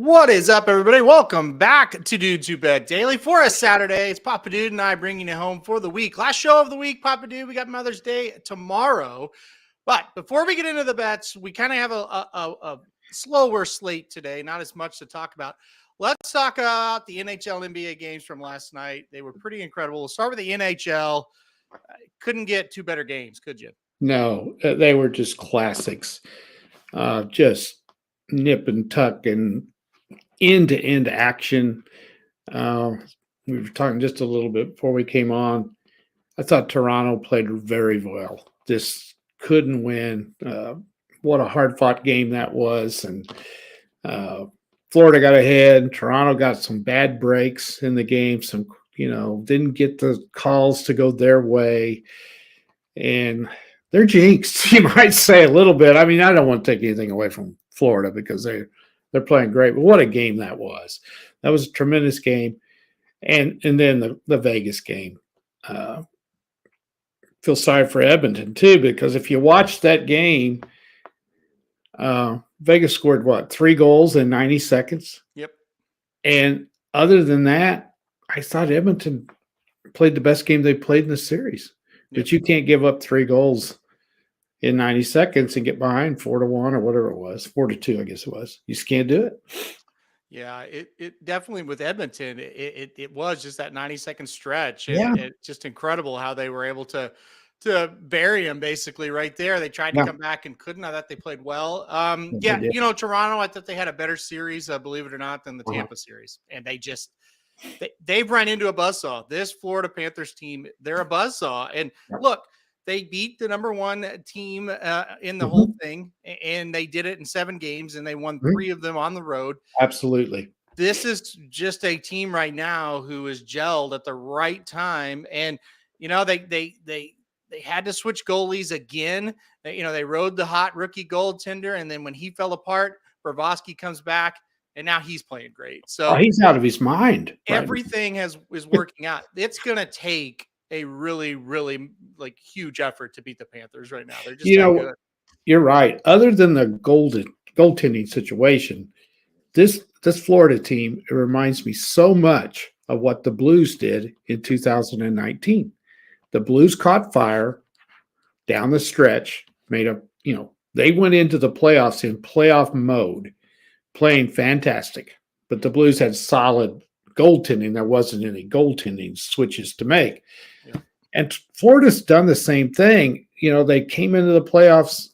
What is up, everybody? Welcome back to Dudes Who Bet Daily for a Saturday. It's Papa Dude and I bringing you home for the week. Last show of the week, Papa Dude. We got Mother's Day tomorrow. But before we get into the bets, we kind of have a slower slate today. Not as much to talk about. Let's talk about the NHL and NBA games from last night. They were pretty incredible. We'll start with the NHL. Couldn't get two better games, could you? No, they were just classics. Just nip and tuck and end-to-end action. We were talking just a little bit before we came on. I thought Toronto played very well. Just couldn't win. What a hard-fought game that was. And Florida got ahead. Toronto got some bad breaks in the game. Some, didn't get the calls to go their way. And they're jinxed, you might say a little bit. I mean, I don't want to take anything away from Florida because they're playing great. But what a game that was. That was a tremendous game. And then the Vegas game. Feel sorry for Edmonton, too, because if you watch that game, Vegas scored, 3 goals in 90 seconds? Yep. And other than that, I thought Edmonton played the best game they played in the series. Yep. But you can't give up 3 goals in 90 seconds and get behind 4-1 or whatever it was, 4-2, I guess it was. You just can't do it. Yeah, it definitely with Edmonton, it was just that 90-second stretch. And it's just incredible how they were able to bury him basically right there. They tried to come back and couldn't. I thought they played well. Toronto, I thought they had a better series, believe it or not, than the Tampa series. And they've run into a buzzsaw. This Florida Panthers team, they're a buzzsaw. And look, they beat the number 1 team in the whole thing, and they did it in 7 games, and they won 3 of them on the road. Absolutely. This is just a team right now who is gelled at the right time. And, they had to switch goalies again. They rode the hot rookie goaltender, and then when he fell apart, Bobrovsky comes back, and now he's playing great. So he's out of his mind. Everything is working out. It's going to take a really, really huge effort to beat the Panthers right now. They're just good. You're right. Other than the goaltending situation, this Florida team, it reminds me so much of what the Blues did in 2019. The Blues caught fire down the stretch, they went into the playoffs in playoff mode, playing fantastic. But the Blues had solid goaltending. There wasn't any goaltending switches to make. Yeah. And Florida's done the same thing. They came into the playoffs.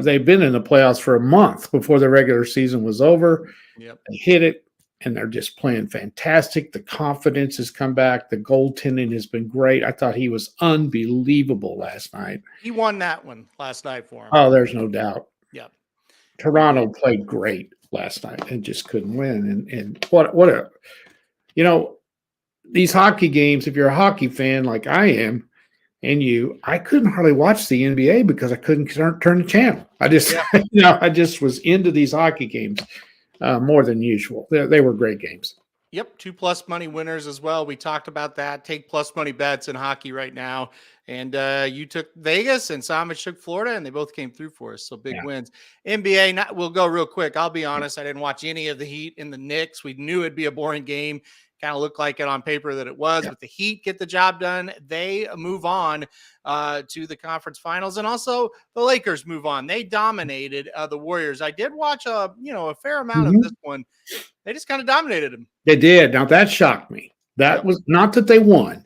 They've been in the playoffs for a month before the regular season was over. Yep. They hit it, and they're just playing fantastic. The confidence has come back. The goaltending has been great. I thought he was unbelievable last night. He won that one last night for him. Oh, there's no doubt. Yep. Toronto played great last night and just couldn't win. And these hockey games, if you're a hockey fan like I am and I couldn't hardly watch the NBA because I couldn't turn the channel. I just, I just was into these hockey games more than usual. They were great games. Yep. 2 plus money winners as well. We talked about that. Take plus money bets in hockey right now. And you took Vegas and Somich took Florida, and they both came through for us. So big wins. NBA, we'll go real quick. I'll be honest. I didn't watch any of the Heat and the Knicks. We knew it'd be a boring game. Kind of looked like it on paper that it was, but the Heat get the job done. They move on to the conference finals, and also the Lakers move on. They dominated the Warriors. I did watch a fair amount of this one. They just kind of dominated them. They did. Now that shocked me. That was not that they won,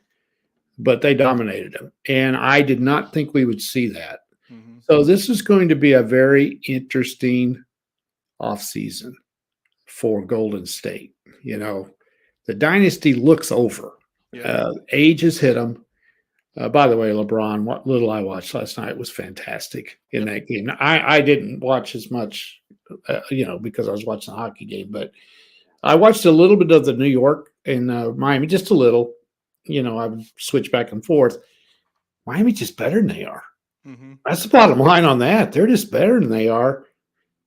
but they dominated them, and I did not think we would see that. Mm-hmm. So this is going to be a very interesting offseason for Golden State. The dynasty looks over. Age has hit them. By the way, LeBron, what little I watched last night was fantastic in that game. I didn't watch as much, because I was watching the hockey game, but I watched a little bit of the New York and Miami, just a little. I would switch back and forth. Miami's just better than they are. Mm-hmm. That's the bottom line on that. They're just better than they are.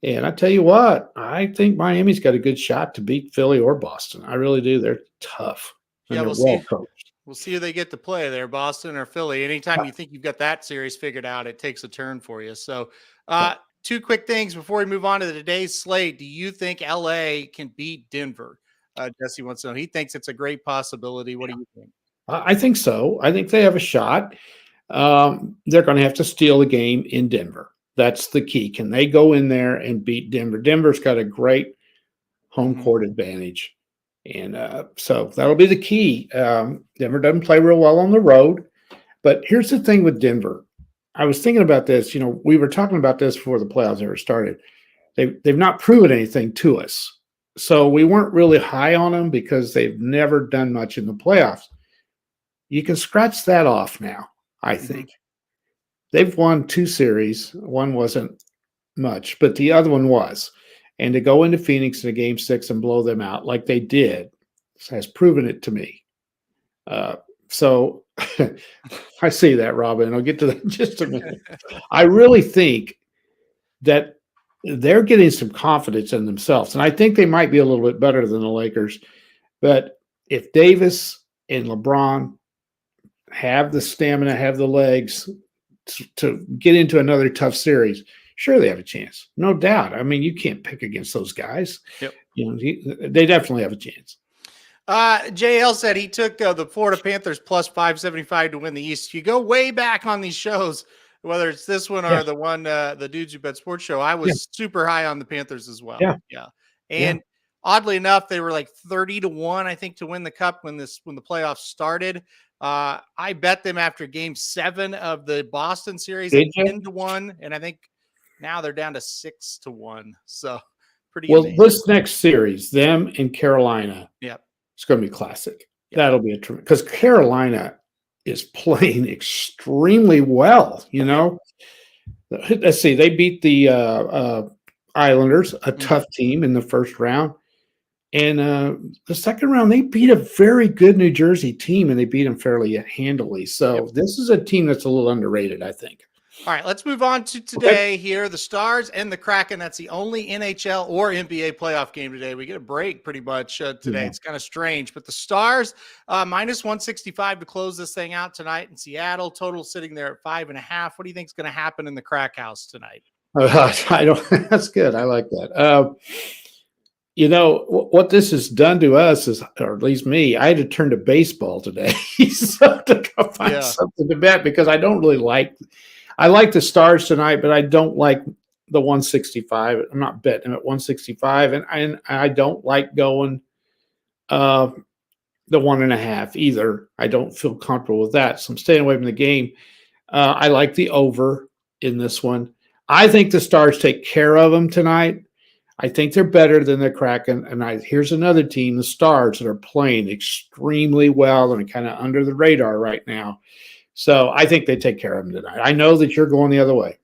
And I tell you what, I think Miami's got a good shot to beat Philly or Boston. I really do. They're tough. Yeah, we'll see. We'll see who they get to play there, Boston or Philly. Anytime you think you've got that series figured out, it takes a turn for you. So two quick things before we move on to today's slate. Do you think LA can beat Denver? Jesse wants to know. He thinks it's a great possibility. What do you think? I think so. I think they have a shot. They're going to have to steal the game in Denver. That's the key. Can they go in there and beat Denver? Denver's got a great home court advantage. And so that'll be the key. Denver doesn't play real well on the road. But here's the thing with Denver. I was thinking about this. We were talking about this before the playoffs ever started. They've not proven anything to us. So we weren't really high on them because they've never done much in the playoffs. You can scratch that off now, I think. They've won 2 series. One wasn't much, but the other one was. And to go into Phoenix in a game 6 and blow them out like they did has proven it to me. So I see that, Robin. I'll get to that in just a minute. I really think that they're getting some confidence in themselves. And I think they might be a little bit better than the Lakers. But if Davis and LeBron have the stamina, have the legs to get into another tough series, sure, they have a chance. No doubt. I mean, you can't pick against those guys. Yep. They definitely have a chance. JL said he took the Florida Panthers plus 575 to win the East. If you go way back on these shows, whether it's this one or the one, the Dudes Who Bet Sports show, I was super high on the Panthers as well. Yeah. And oddly enough, they were like 30-1, I think, to win the cup when the playoffs started. I bet them after game 7 of the Boston series at 10-1. And I think now they're down to 6-1. So pretty amazing. This next series, them and Carolina. Yep. It's going to be classic. Yep. That'll be a tremendous, because Carolina is playing extremely well. Let's see, they beat the Islanders, a tough team in the first round, and the second round they beat a very good New Jersey team, and they beat them fairly handily. So this is a team that's a little underrated, I think. All right, let's move on to today here. The Stars and the Kraken. That's the only NHL or NBA playoff game today. We get a break pretty much today. Yeah. It's kind of strange. But the Stars, minus 165 to close this thing out tonight in Seattle. Total sitting there at 5.5. What do you think is going to happen in the Crack House tonight? That's good. I like that. What this has done to us is, or at least me, I had to turn to baseball today so to go find something to bet, because I don't really I like the Stars tonight, but I don't like the 165. I'm not betting at 165, and I don't like going the 1.5 either. I don't feel comfortable with that, so I'm staying away from the game. I like the over in this one. I think the Stars take care of them tonight. I think they're better than the Kraken, and here's another team, the Stars, that are playing extremely well and are kind of under the radar right now. So I think they take care of them tonight. I know that you're going the other way.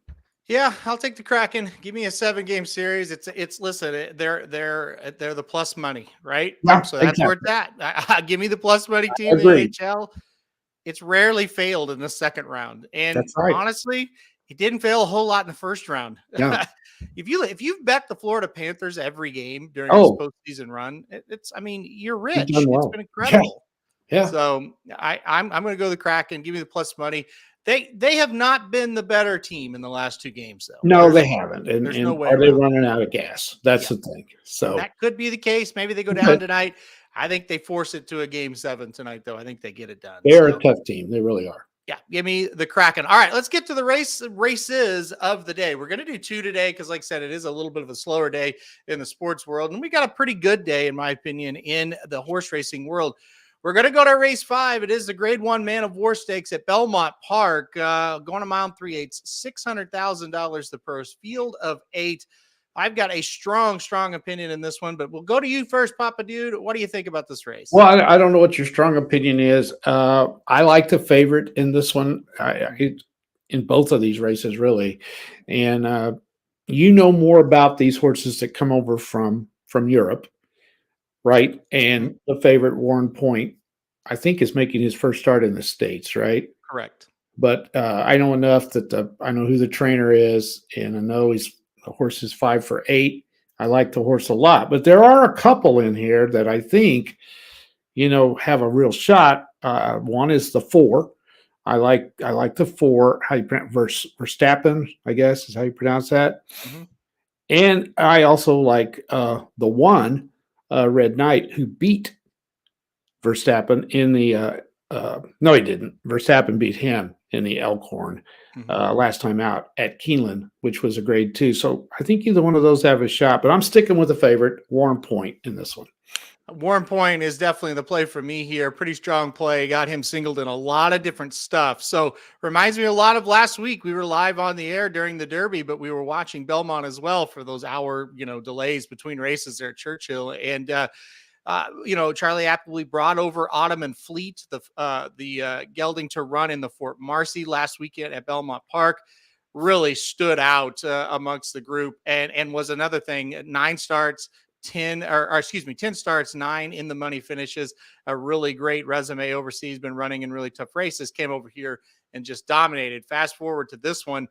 Yeah, I'll take the Kraken. Give me a 7-game series. Listen, they're the plus money, right? Yeah, so that's where it's at. Give me the plus money team in the NHL. It's rarely failed in the second round, and honestly, it didn't fail a whole lot in the first round. Yeah. If you've bet the Florida Panthers every game during this postseason run, you're rich. It's been incredible. Yeah. So I'm going to go the Kraken. Give me the plus money. They have not been the better team in the last 2 games, though. No, they haven't. And no way are they running out of gas? That's the thing. So that could be the case. Maybe they go down tonight. I think they force it to a game 7 tonight, though. I think they get it done. They're a tough team. They really are. Yeah, give me the Kraken. All right, let's get to the races of the day. We're going to do 2 today because, like I said, it is a little bit of a slower day in the sports world. And we got a pretty good day, in my opinion, in the horse racing world. We're going to go to race 5. It is the Grade 1 Man of War Stakes at Belmont Park. Going a mile and 3/8, $600,000 the purse. Field of 8. I've got a strong opinion in this one, but we'll go to you first, Papa Dude. What do you think about this race? Well, I don't know what your strong opinion is. I like the favorite in this one, in both of these races, really. And you know more about these horses that come over from Europe, right? And the favorite, Warren Point, I think is making his first start in the States, right? Correct. But I know enough that I know who the trainer is, and I know the horse is 5 for 8. I like the horse a lot, but there are a couple in here that I think, have a real shot. One is the 4, I like the 4. How you pronounce Verstappen? I guess is how you pronounce that. Mm-hmm. And I also like the 1 Red Knight who beat Verstappen in the. No, he didn't. Verstappen beat him in the Elkhorn last time out at Keeneland, which was a grade 2. So I think either one of those have a shot. But I'm sticking with the favorite, Warren Point, in this one. Warren Point is definitely the play for me here. Pretty strong play. Got him singled in a lot of different stuff. So reminds me a lot of last week. We were live on the air during the Derby, but we were watching Belmont as well for those hour, delays between races there at Churchill. And Charlie Appleby brought over Autumn and Fleet, the gelding to run in the Fort Marcy last weekend at Belmont Park. Really stood out amongst the group and was another thing. 9 starts. 10 starts, 9 in the money finishes, a really great resume overseas, been running in really tough races, came over here and just dominated. Fast forward to this one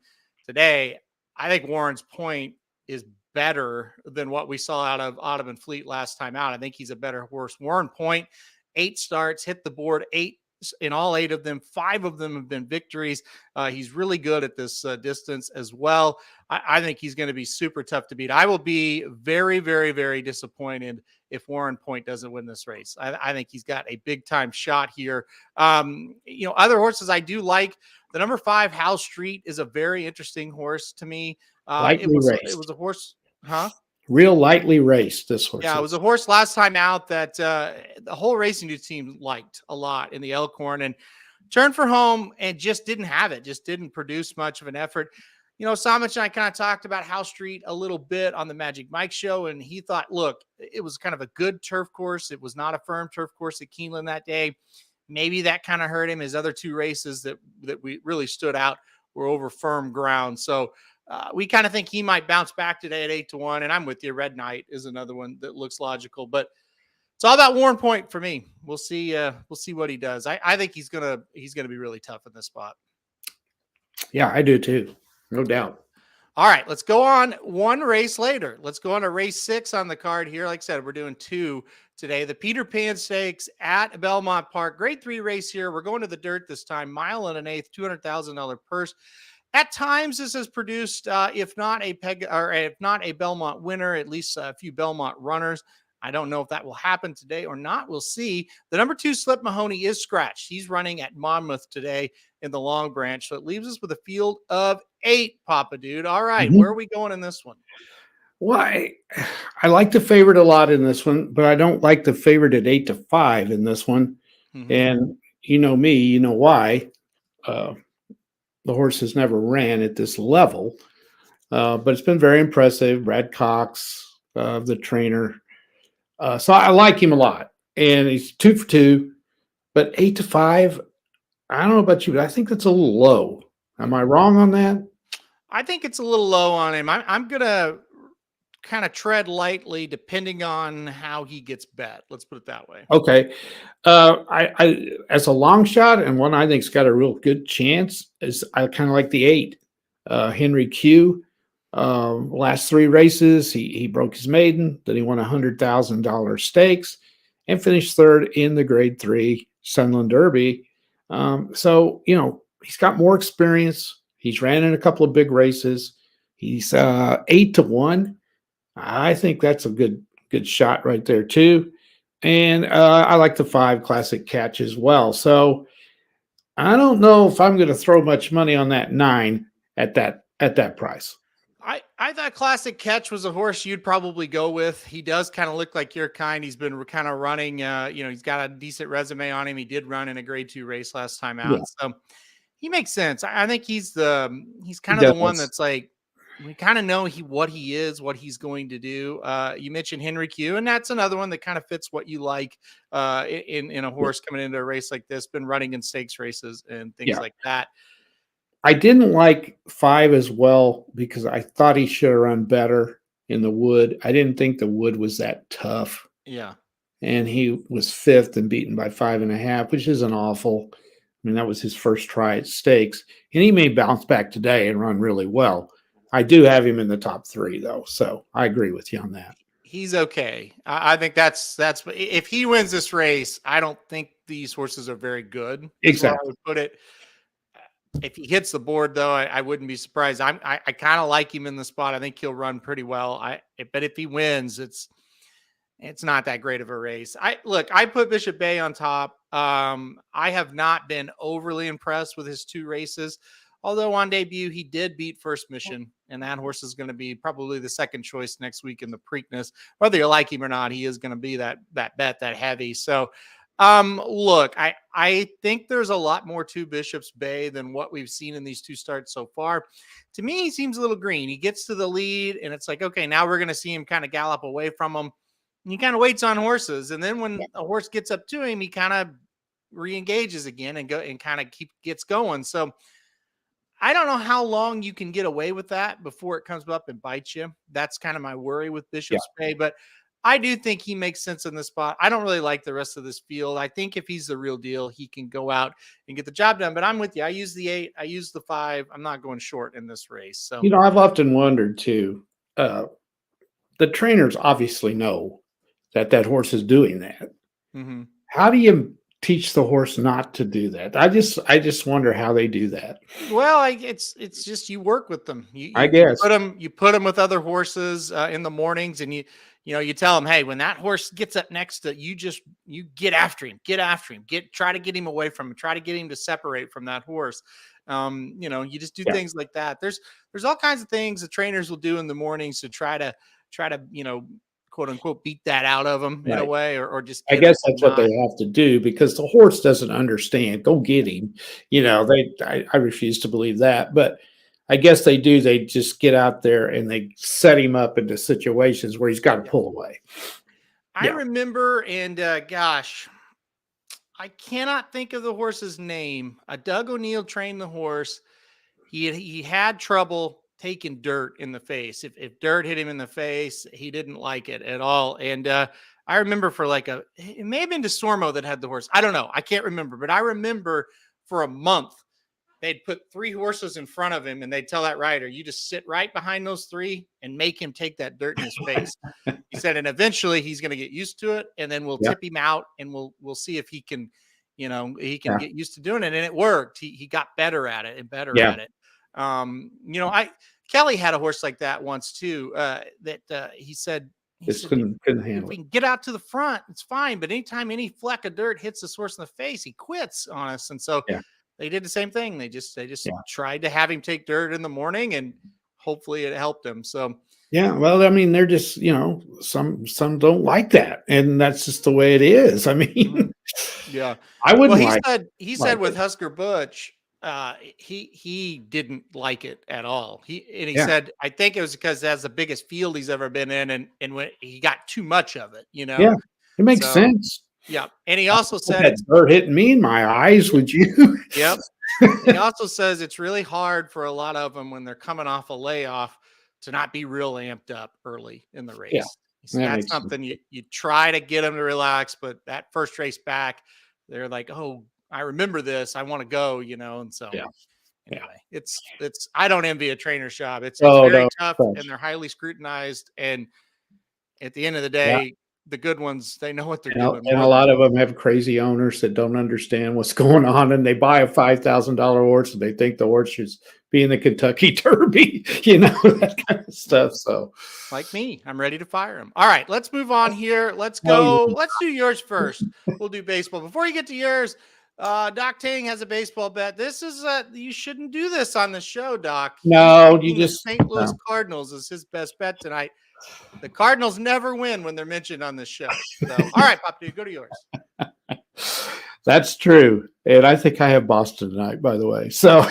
today. I think Warren's Point is better than what we saw out of Autumn and Fleet last time out. I think he's a better horse. Warren Point, 8 starts, hit the board 8 in all 8 of them. 5 of them have been victories. He's really good at this distance as well. I think he's going to be super tough to beat. I will be very, very, very disappointed if Warren Point doesn't win this race. I think he's got a big time shot here. Other horses I do like. The number 5 Hal Street is a very interesting horse to me. It was a horse, huh? Real lightly raced, this horse. Yeah, it was a horse last time out that the whole racing team liked a lot in the Elkhorn, and turned for home and just didn't have it, just didn't produce much of an effort. Somich and I kind of talked about Hal Street a little bit on the Magic Mike show, and he thought, look, it was kind of a good turf course. It was not a firm turf course at Keeneland that day. Maybe that kind of hurt him. His other 2 races that we really stood out were over firm ground. So we kind of think he might bounce back today at 8-1. And I'm with you. Red Knight is another one that looks logical, but it's all about Warren Point for me. We'll see. We'll see what he does. I think he's gonna be really tough in this spot. Yeah, I do too. No doubt. All right, let's go on one race later. Let's go on to race 6 on the card here. Like I said, we're doing 2 today. The Peter Pan Stakes at Belmont Park. Grade 3 race here. We're going to the dirt this time. 1 1/8, $200,000 purse. At times, this has produced, if not a Belmont winner, at least a few Belmont runners. I don't know if that will happen today or not. We'll see. The number 2 Slip Mahoney is scratched. He's running at Monmouth today in the Long Branch. So it leaves us with a field of 8, Papa Dude. All right. Where are we going in this one? Well, I like the favorite a lot in this one, but I don't like the favorite at 8-5 in this one. And you know me, you know why. The horse has never ran at this level, but it's been very impressive. Brad Cox, the trainer. So I like him a lot, and he's 2 for 2, but 8-5. I don't know about you, but I think that's a little low. Am I wrong on that? I think it's a little low on him. I'm going to kind of tread lightly depending on how he gets bet. Let's put it that way. Okay. I as a long shot and one I think's got a real good chance is I kind of like the 8. Henry Q. Last 3 races, he broke his maiden, then he won $100,000 stakes and finished 3rd in the grade 3 Sunland Derby. So, he's got more experience. He's ran in a couple of big races. He's 8-1. I think that's a good shot right there too. And I like the 5 Classic Catch as well. So I don't know if I'm going to throw much money on that 9 at that price. I thought Classic Catch was a horse you'd probably go with. He does kind of look like your kind. He's been kind of running, he's got a decent resume on him. He did run in a grade 2 race last time out. Yeah. So he makes sense. I think he's kind of the one that's like, we kind of know what he is, what he's going to do. You mentioned Henry Q, and that's another one that kind of fits what you like in a horse coming into a race like this, been running in stakes races and things like that. I didn't like 5 as well because I thought he should have run better in the Wood. I didn't think the Wood was that tough. Yeah. And he was 5th and beaten by 5.5, which isn't awful. I mean, that was his first try at stakes. And he may bounce back today and run really well. I do have him in the top 3, though. So I agree with you on that. He's okay. I think that's if he wins this race, I don't think these horses are very good. Exactly. I would put it. If he hits the board, though, I wouldn't be surprised. I kind of like him in the spot. I think he'll run pretty well. But if he wins, it's not that great of a race. I put Bishop Bay on top. I have not been overly impressed with his 2 races, although on debut he did beat First Mission, and that horse is going to be probably the second choice next week in the Preakness. Whether you like him or not, he is going to be that heavy. So, look, I think there's a lot more to Bishop's Bay than what we've seen in these 2 starts so far. To me, he seems a little green. He gets to the lead, and it's like, okay, now we're going to see him kind of gallop away from him. And he kind of waits on horses, and then when a horse gets up to him, he kind of re-engages again and gets going. So I don't know how long you can get away with that before it comes up and bites you. That's kind of my worry with Bishop's Bay, but I do think he makes sense in this spot. I don't really like the rest of this field. I think if he's the real deal, he can go out and get the job done. But I'm with you. I use the 8. I use the 5. I'm not going short in this race. So, I've often wondered too, the trainers obviously know that horse is doing that. Mm-hmm. How do you teach the horse not to do that? I just wonder how they do that. Well, it's just you work with them. I guess you put them with other horses in the mornings, and you tell them, hey, when that horse gets up next to you, you get after him, try to get him away from him, try to get him to separate from that horse. You just do things like that. There's all kinds of things the trainers will do in the mornings to try to quote unquote beat that out of them in a way, or just I guess that's what they have to do, because the horse doesn't understand. Go get him. I refuse to believe that, but I guess they do. They just get out there and they set him up into situations where he's got to pull away. I remember, and gosh, I cannot think of the horse's name. Doug O'Neill trained the horse. He had trouble taking dirt in the face. If dirt hit him in the face, he didn't like it at all. And I remember for it may have been DeSormo that had the horse. I don't know. I can't remember, but I remember for a month they'd put 3 horses in front of him, and they'd tell that rider, you just sit right behind those 3 and make him take that dirt in his face. He said, and eventually he's going to get used to it, and then we'll tip him out, and we'll see if he can, get used to doing it. And it worked. He got better at it and better at it. Kelly had a horse like that once too, that he said couldn't handle if we can get out to the front, it's fine. But anytime any fleck of dirt hits this horse in the face, he quits on us. And so they did the same thing. They just tried to have him take dirt in the morning, and hopefully it helped him. So well, I mean, they're just some don't like that, and that's just the way it is. I mean, I wouldn't. He said with Husker Butch, he didn't like it at all. He said, I think it was because that's the biggest field he's ever been in, and when he got too much of it, it makes sense. Yeah, and he also said it's dirt hitting me in my eyes. Would you? Yep. He also says it's really hard for a lot of them when they're coming off a layoff to not be real amped up early in the race. So that's something you try to get them to relax, but that first race back, they're like, oh, I remember this. I want to go, and so anyway, it's I don't envy a trainer's job. It's very tough, and they're highly scrutinized. And at the end of the day, the good ones, they know what they're doing. And a lot of them have crazy owners that don't understand what's going on, and they buy a $5,000 horse and they think the horse should be in the Kentucky Derby, that kind of stuff. So, like me, I'm ready to fire him. All right, let's move on here. Let's go. Let's do yours first. We'll do baseball. Before you get to yours, Doc Tang has a baseball bet. This is you shouldn't do this on the show, Doc. No, you just St. Louis Cardinals is his best bet tonight. The Cardinals never win when they're mentioned on this show. So, all right, Pop Dude, go to yours. That's true. And I think I have Boston tonight, by the way. So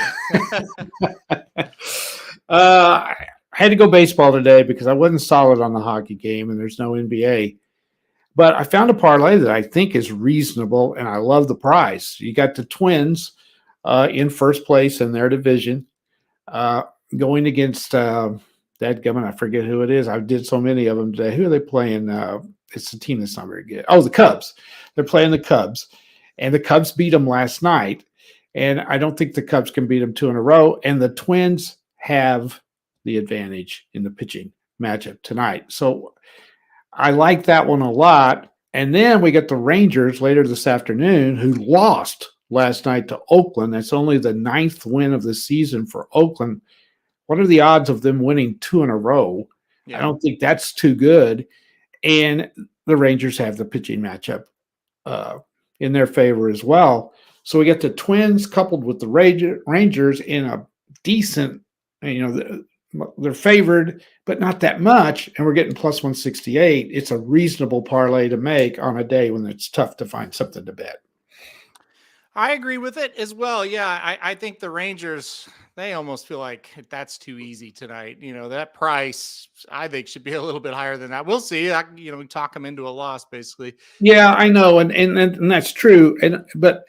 I had to go baseball today because I wasn't solid on the hockey game and there's no NBA. But I found a parlay that I think is reasonable, and I love the price. You got the Twins in first place in their division going against dadgummit, I forget who it is. I did so many of them today. Who are they playing? It's a team that's not very good. Oh, the Cubs. They're playing the Cubs. And the Cubs beat them last night. And I don't think the Cubs can beat them 2 in a row. And the Twins have the advantage in the pitching matchup tonight. So I like that one a lot. And then we get the Rangers later this afternoon, who lost last night to Oakland. That's only the 9th win of the season for Oakland. What are the odds of them winning 2 in a row? Yeah. I don't think that's too good. And the Rangers have the pitching matchup in their favor as well. So we get the Twins coupled with the Rangers in a decent, they're favored, but not that much. And we're getting plus 168. It's a reasonable parlay to make on a day when it's tough to find something to bet. I agree with it as well. Yeah, I think the Rangers, they almost feel like that's too easy tonight. That price, I think, should be a little bit higher than that. We'll see. We talk them into a loss, basically. Yeah, I know, and that's true. But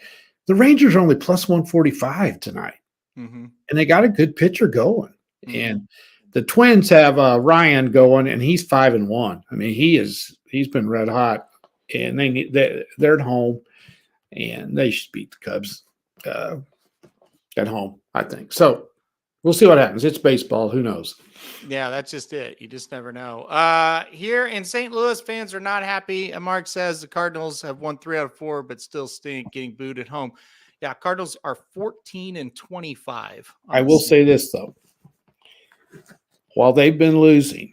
the Rangers are only plus 145 tonight, and they got a good pitcher going. And the Twins have Ryan going, and he's 5-1. I mean, he's been red hot, and they're at home. And they should beat the Cubs at home, I think. So we'll see what happens. It's baseball. Who knows? Yeah, that's just it. You just never know. Here in St. Louis, fans are not happy. Mark says the Cardinals have won 3 out of 4, but still stink, getting booed at home. Yeah, Cardinals are 14-25. I will say this, though. While they've been losing,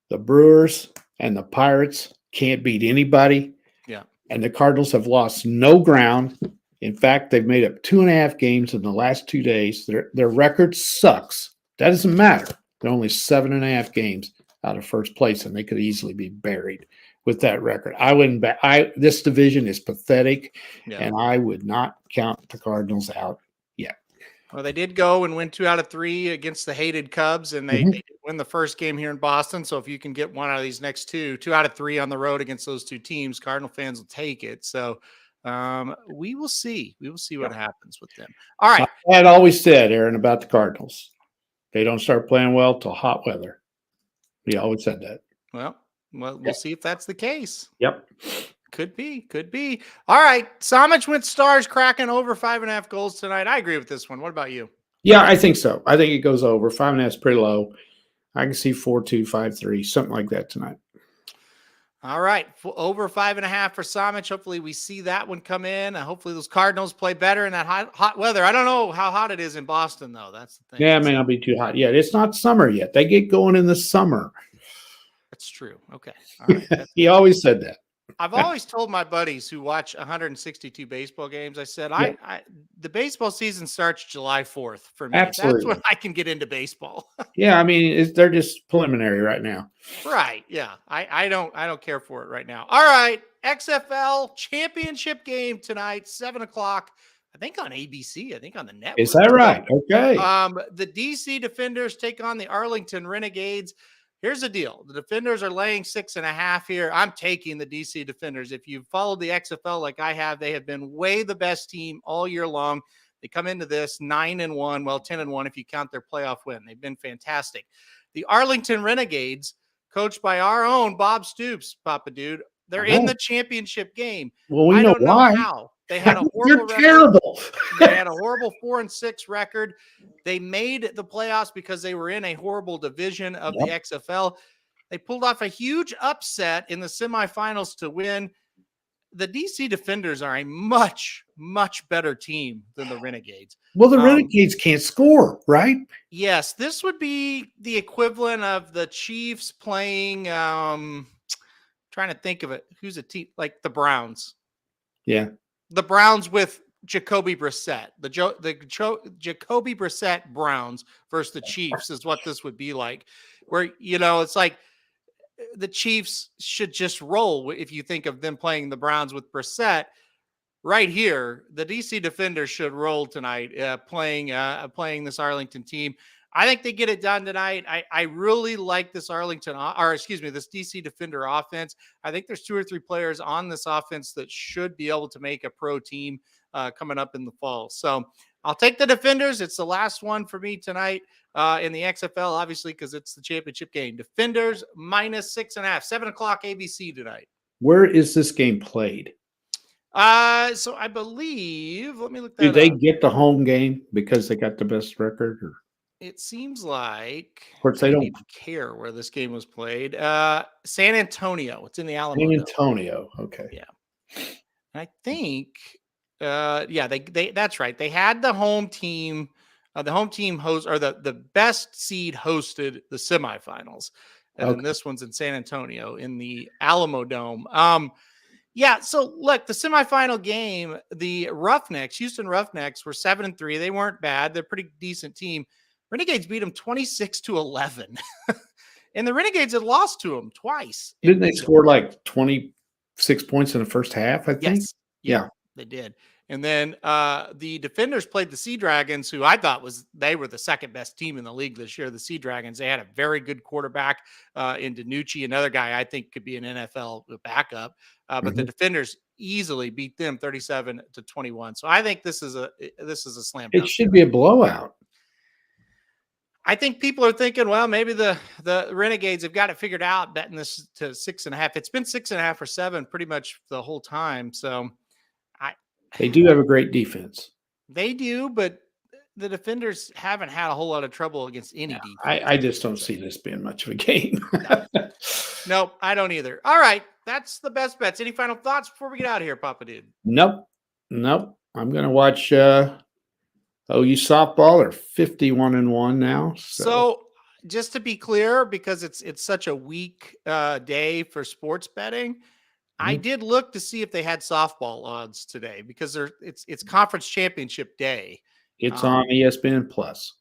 the Brewers and the Pirates can't beat anybody. Yeah. And the Cardinals have lost no ground. In fact, they've made up 2.5 games in the last 2 days. Their record sucks. That doesn't matter. They're only 7.5 games out of first place, and they could easily be buried with that record. I wouldn't bet. This division is pathetic, and I would not count the Cardinals out yet. Well, they did go and win 2 out of 3 against the hated Cubs, and they did win the first game here in Boston. So if you can get one out of these next 2 out of 3 on the road against those 2 teams, Cardinal fans will take it. So we will see. We will see what happens with them. All right. I had always said, Aaron, about the Cardinals. They don't start playing well till hot weather. We always said that. Well, we'll see if that's the case. Yep. Could be. All right. Somich went Stars, Kraken over 5.5 goals tonight. I agree with this one. What about you? Yeah, I think so. I think it goes over. 5.5 is pretty low. I can see 4-2, 5-3, something like that tonight. All right. Over 5.5 for Somich. Hopefully we see that one come in. Hopefully those Cardinals play better in that hot weather. I don't know how hot it is in Boston, though. That's the thing. Yeah, it may not be too hot yet. It's not summer yet. They get going in the summer. That's true. Okay. All right. He always said that. I've always told my buddies who watch 162 baseball games, I said, the baseball season starts July 4th for me. Absolutely. That's when I can get into baseball. Yeah, I mean, they're just preliminary right now. Right. Yeah. I don't care for it right now. All right. XFL championship game tonight, 7:00. I think on ABC. I think on the network. Is that right? Okay. The DC Defenders take on the Arlington Renegades. Here's the deal. The Defenders are laying 6.5 here. I'm taking the DC Defenders. If you've followed the XFL like I have, they have been way the best team all year long. They come into this 9-1, well, 10-1 if you count their playoff win. They've been fantastic. The Arlington Renegades, coached by our own Bob Stoops, Papa Dude, they're in the championship game. Well, we know why. How. They had a horrible record. Terrible. They had a horrible 4-6 record. They made the playoffs because they were in a horrible division of the XFL. They pulled off a huge upset in the semifinals to win. The DC Defenders are a much, much better team than the Renegades. Well, the Renegades can't score, right? Yes, this would be the equivalent of the Chiefs playing, trying to think of it. Who's a team? Like the Browns. Yeah. The Browns with Jacoby Brissett. The Jacoby Brissett Browns versus the Chiefs is what this would be like. Where, it's like the Chiefs should just roll if you think of them playing the Browns with Brissett. Right here, the DC Defenders should roll tonight, playing this Arlington team. I think they get it done tonight. I really like this this DC Defender offense. I think there's 2 or 3 players on this offense that should be able to make a pro team coming up in the fall. So I'll take the Defenders. It's the last one for me tonight in the XFL, obviously, because it's the championship game. Defenders minus 6.5, 7:00 ABC tonight. Where is this game played? So I believe, let me look that up. Do they get the home game because they got the best record? Or? It seems like, of course, they don't even care where this game was played. San Antonio. It's in the Alamo. San Antonio. Okay. Yeah. I think Yeah, they that's right. They had the home team. The home team host, or the best seed hosted the semifinals, and then this one's in San Antonio in the Alamo Dome. Yeah. So look, the semifinal game, the Roughnecks, Houston Roughnecks, were 7-3. They weren't bad. They're a pretty decent team. Renegades beat them 26-11, and the Renegades had lost to them twice. Didn't they score like 26 points in the first half? I think. Yes. Yeah, they did. And then the Defenders played the Sea Dragons, who I thought they were the second best team in the league this year. The Sea Dragons, they had a very good quarterback in Danucci, another guy I think could be an NFL backup. But the Defenders easily beat them 37-21. So I think this is a slam dunk. It should be a blowout. I think people are thinking, well, maybe the Renegades have got it figured out, betting this to 6.5. It's been 6.5 or 7 pretty much the whole time. So they do have a great defense. They do, but the Defenders haven't had a whole lot of trouble against any defense. I just don't see this being much of a game. Nope, I don't either. All right, that's the best bets. Any final thoughts before we get out of here, Papa Dude? Nope. I'm going to watch OU softball. They're 51-1 now. So just to be clear, because it's such a weak day for sports betting, I did look to see if they had softball odds today, because it's conference championship day. It's on ESPN Plus.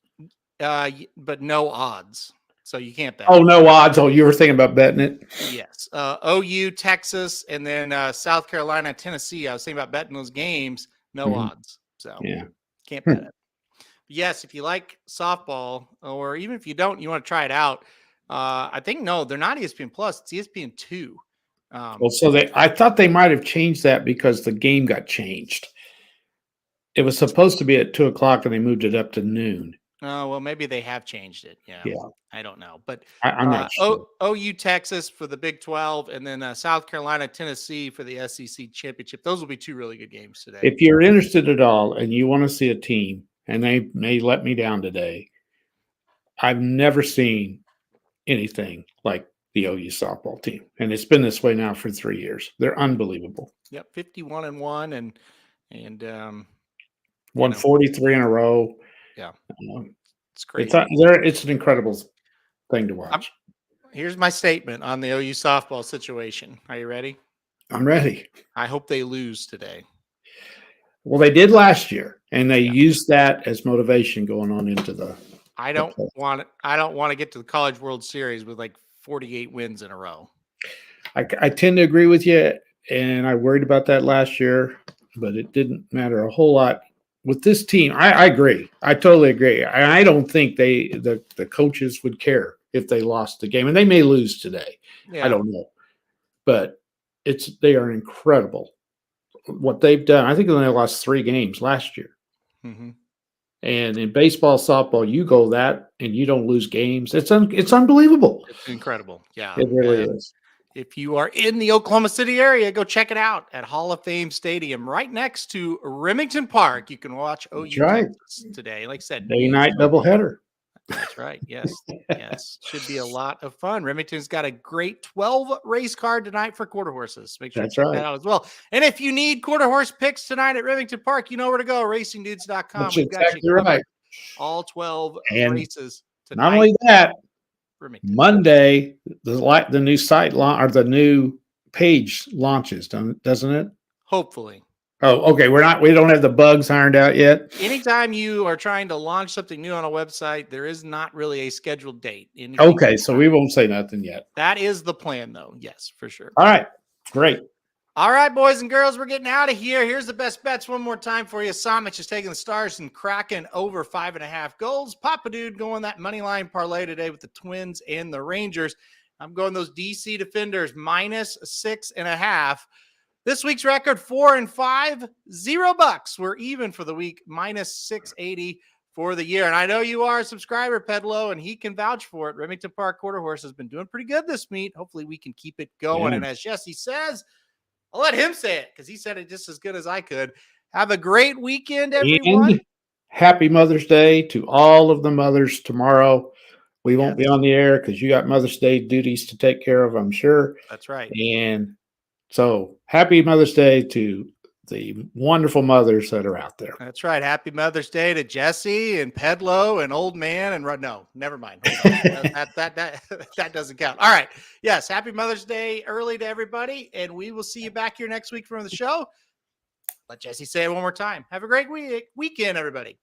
But no odds. So you can't bet. Oh, no odds. Oh, you were thinking about betting it? Yes. OU, Texas, and then South Carolina, Tennessee. I was thinking about betting those games. No odds. So can't bet it. Yes, if you like softball, or even if you don't, you want to try it out. I think, no, they're not ESPN Plus. It's ESPN 2. I thought they might have changed that because the game got changed. It was supposed to be at 2:00 and they moved it up to noon. Oh, well, maybe they have changed it. Yeah. I don't know. But I'm not sure. OU, Texas for the Big 12, and then South Carolina, Tennessee for the SEC championship. Those will be two really good games today. If you're interested at all and you want to see a team, and they may let me down today, I've never seen anything like the OU softball team. And it's been this way now for 3 years. They're unbelievable. Yep. 51-1 and won 43 in a row. Yeah. It's crazy. It's an incredible thing to watch. Here's my statement on the OU softball situation. Are you ready? I'm ready. I hope they lose today. Well, they did last year, and they used that as motivation going on into the. I don't want to get to the College World Series with like 48 wins in a row. I tend to agree with you, and I worried about that last year, but it didn't matter a whole lot with this team. I agree. I totally agree. I don't think the coaches would care if they lost the game, and they may lose today. I don't know, but they are incredible. What they've done. I think they only lost 3 games last year. And in baseball, softball, you go that and you don't lose games. It's unbelievable. It's incredible. Yeah, it really is. If you are in the Oklahoma City area, go check it out at Hall of Fame Stadium, right next to Remington Park. You can watch OU today. Like I said, day-night doubleheader. That's right. Yes. Yes. Should be a lot of fun. Remington's got a great 12 race card tonight for quarter horses. Make sure you check that out as well. And if you need quarter horse picks tonight at Remington Park, you know where to go. RacingDudes.com. That's exactly right. All 12 races tonight. Not only that, Monday, the new site or the new page launches, doesn't it? Hopefully. Oh, okay. We don't have the bugs ironed out yet. Anytime you are trying to launch something new on a website, there is not really a scheduled date. Okay, so we won't say nothing yet. That is the plan, though. Yes, for sure. All right, great. All right, boys and girls, we're getting out of here. Here's the best bets one more time for you. Somich is taking the Stars and Kraken over 5.5 goals. Papa Dude going that money line parlay today with the Twins and the Rangers. I'm going those DC Defenders minus 6.5. This week's record, 4-5, $0. We're even for the week, minus 680 for the year. And I know you are a subscriber, Pedlo, and he can vouch for it. Remington Park Quarter Horse has been doing pretty good this meet. Hopefully we can keep it going. Yeah. And as Jesse says, I'll let him say it because he said it just as good as I could. Have a great weekend, everyone. And happy Mother's Day to all of the mothers tomorrow. We won't be on the air because you got Mother's Day duties to take care of, I'm sure. That's right. And so happy Mother's Day to the wonderful mothers that are out there. That's right. Happy Mother's Day to Jesse and Pedlo and Old Man and no, never mind. That doesn't count. All right. Yes. Happy Mother's Day early to everybody. And we will see you back here next week for the show. Let Jesse say it one more time. Have a great weekend, everybody.